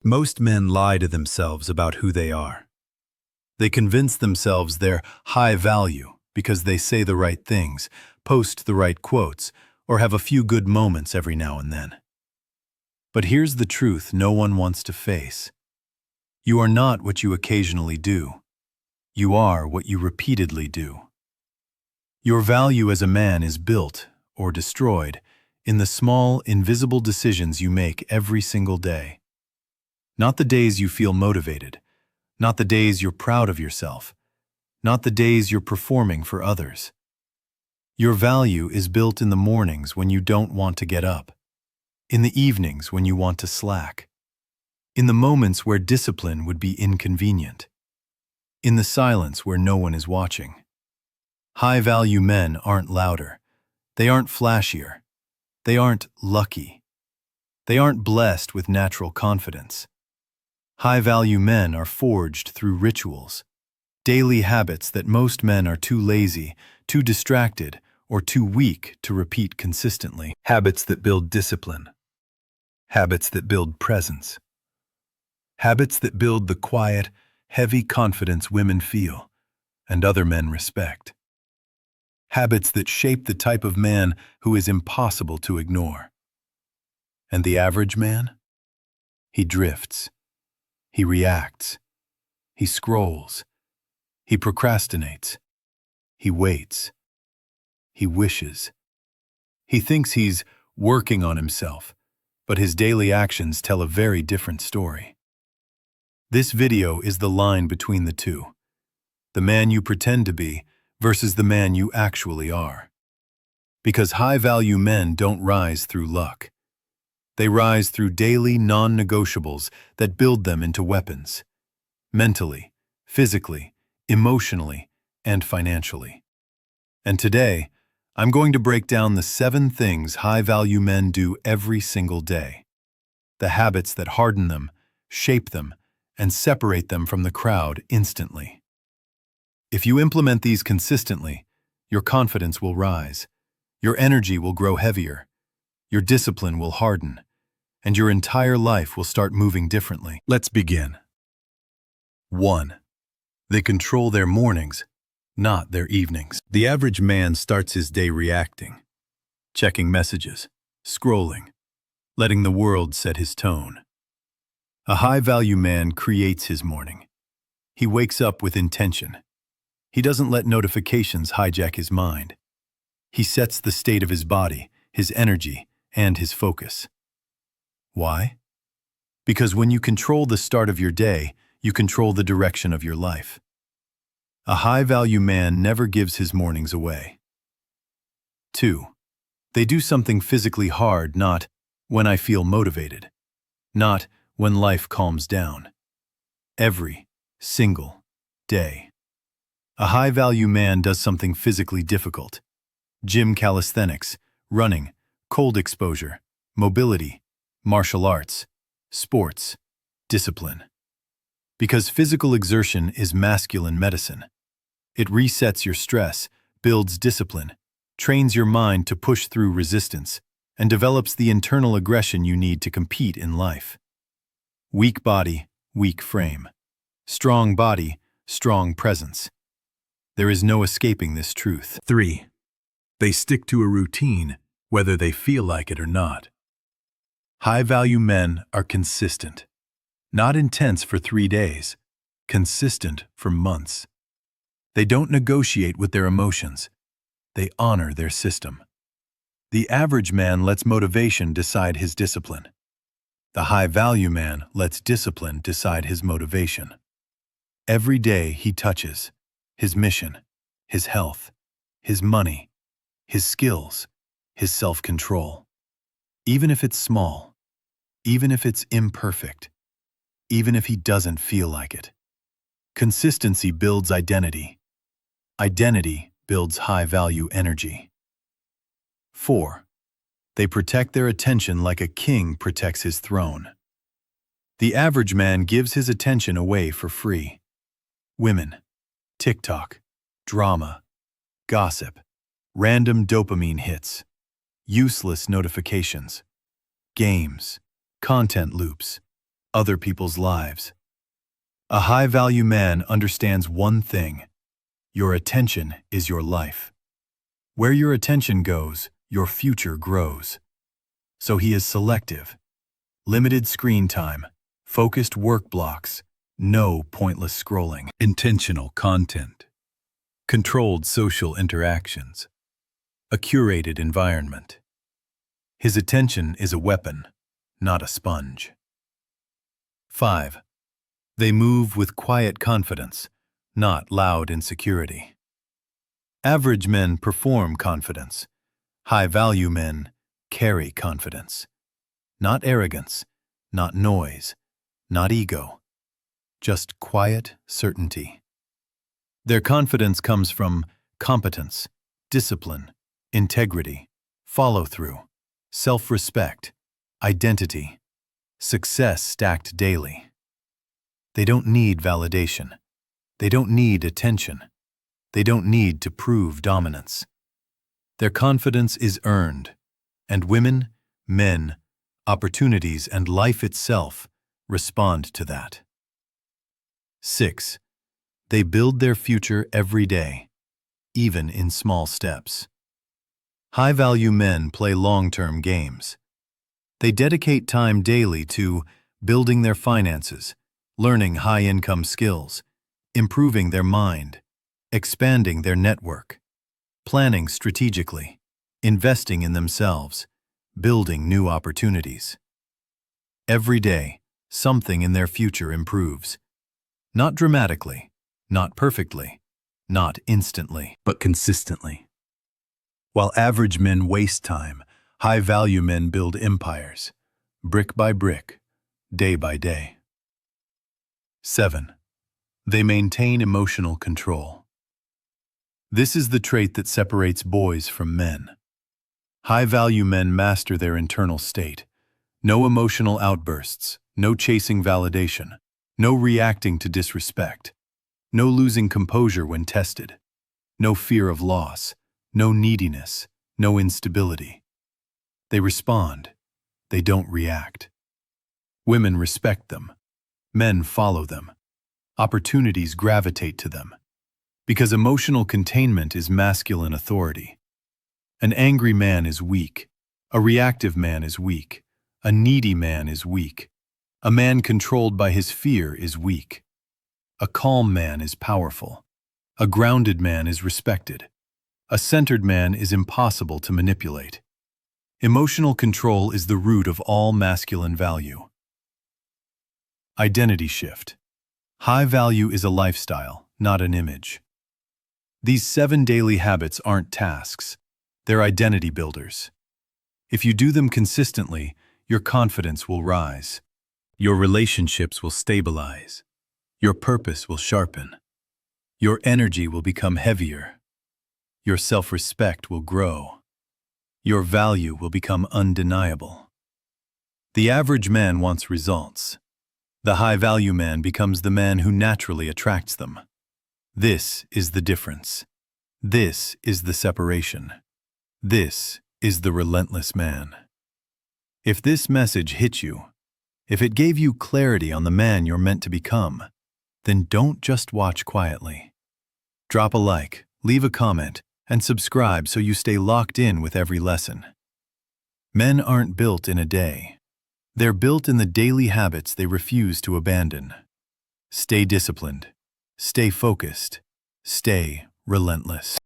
Most men lie to themselves about who they are. They convince themselves they're high value because they say the right things, post the right quotes, or have a few good moments every now and then. But here's the truth no one wants to face. You are not what you occasionally do. You are what you repeatedly do. Your value as a man is built, or destroyed, in the small, invisible decisions you make every single day. Not the days you feel motivated, not the days you're proud of yourself, not the days you're performing for others. Your value is built in the mornings when you don't want to get up, in the evenings when you want to slack, in the moments where discipline would be inconvenient, in the silence where no one is watching. High-value men aren't louder. They aren't flashier. They aren't lucky. They aren't blessed with natural confidence. High-value men are forged through rituals, daily habits that most men are too lazy, too distracted, or too weak to repeat consistently. Habits that build discipline. Habits that build presence. Habits that build the quiet, heavy confidence women feel and other men respect. Habits that shape the type of man who is impossible to ignore. And the average man? He drifts. He reacts. He scrolls. He procrastinates. He waits. He wishes. He thinks he's working on himself, but his daily actions tell a very different story. This video is the line between the two. The man you pretend to be versus the man you actually are. Because high-value men don't rise through luck. They rise through daily non-negotiables that build them into weapons. Mentally, physically, emotionally, and financially. And today, I'm going to break down the 7 things high-value men do every single day. The habits that harden them, shape them, and separate them from the crowd instantly. If you implement these consistently, your confidence will rise, your energy will grow heavier, your discipline will harden, and your entire life will start moving differently. Let's begin. 1. They control their mornings, not their evenings. The average man starts his day reacting, checking messages, scrolling, letting the world set his tone. A high-value man creates his morning. He wakes up with intention. He doesn't let notifications hijack his mind. He sets the state of his body, his energy, and his focus. Why? Because when you control the start of your day, you control the direction of your life. A high-value man never gives his mornings away. 2. They do something physically hard, not when I feel motivated, not when life calms down. Every single day. A high-value man does something physically difficult. Gym calisthenics, running, cold exposure, mobility, martial arts, sports, discipline. Because physical exertion is masculine medicine. It resets your stress, builds discipline, trains your mind to push through resistance, and develops the internal aggression you need to compete in life. Weak body, weak frame. Strong body, strong presence. There is no escaping this truth. 3. They stick to a routine, whether they feel like it or not. High-value men are consistent. Not intense for 3 days, consistent for months. They don't negotiate with their emotions. They honor their system. The average man lets motivation decide his discipline. The high-value man lets discipline decide his motivation. Every day he touches his mission, his health, his money, his skills, his self-control. Even if it's small, even if it's imperfect, even if he doesn't feel like it. Consistency builds identity. Identity builds high-value energy. 4. They protect their attention like a king protects his throne. The average man gives his attention away for free. Women, TikTok, drama, gossip, random dopamine hits, useless notifications, games, content loops, other people's lives. A high-value man understands one thing: your attention is your life. Where your attention goes, your future grows. So he is selective. Limited screen time, focused work blocks, no pointless scrolling. Intentional content, controlled social interactions, a curated environment. His attention is a weapon, not a sponge. 5. They move with quiet confidence, not loud insecurity. Average men perform confidence. High-value men carry confidence. Not arrogance, not noise, not ego. Just quiet certainty. Their confidence comes from competence, discipline, integrity, follow-through, self-respect, identity, success stacked daily. They don't need validation. They don't need attention. They don't need to prove dominance. Their confidence is earned, and women, men, opportunities, and life itself respond to that. 6. They build their future every day, even in small steps. High-value men play long-term games. They dedicate time daily to building their finances, learning high-income skills, improving their mind, expanding their network, planning strategically, investing in themselves, building new opportunities. Every day, something in their future improves. Not dramatically, not perfectly, not instantly, but consistently. While average men waste time, high-value men build empires, brick by brick, day by day. 7. They maintain emotional control. This is the trait that separates boys from men. High-value men master their internal state. No emotional outbursts, no chasing validation, no reacting to disrespect, no losing composure when tested, no fear of loss, no neediness, no instability. They respond. They don't react. Women respect them. Men follow them. Opportunities gravitate to them. Because emotional containment is masculine authority. An angry man is weak. A reactive man is weak. A needy man is weak. A man controlled by his fear is weak. A calm man is powerful. A grounded man is respected. A centered man is impossible to manipulate. Emotional control is the root of all masculine value. Identity shift. High value is a lifestyle, not an image. These 7 daily habits aren't tasks. They're identity builders. If you do them consistently, your confidence will rise. Your relationships will stabilize. Your purpose will sharpen. Your energy will become heavier. Your self-respect will grow. Your value will become undeniable. The average man wants results. The high-value man becomes the man who naturally attracts them. This is the difference. This is the separation. This is the relentless man. If this message hit you, if it gave you clarity on the man you're meant to become, then don't just watch quietly. Drop a like, leave a comment, and subscribe so you stay locked in with every lesson. Men aren't built in a day. They're built in the daily habits they refuse to abandon. Stay disciplined. Stay focused. Stay relentless.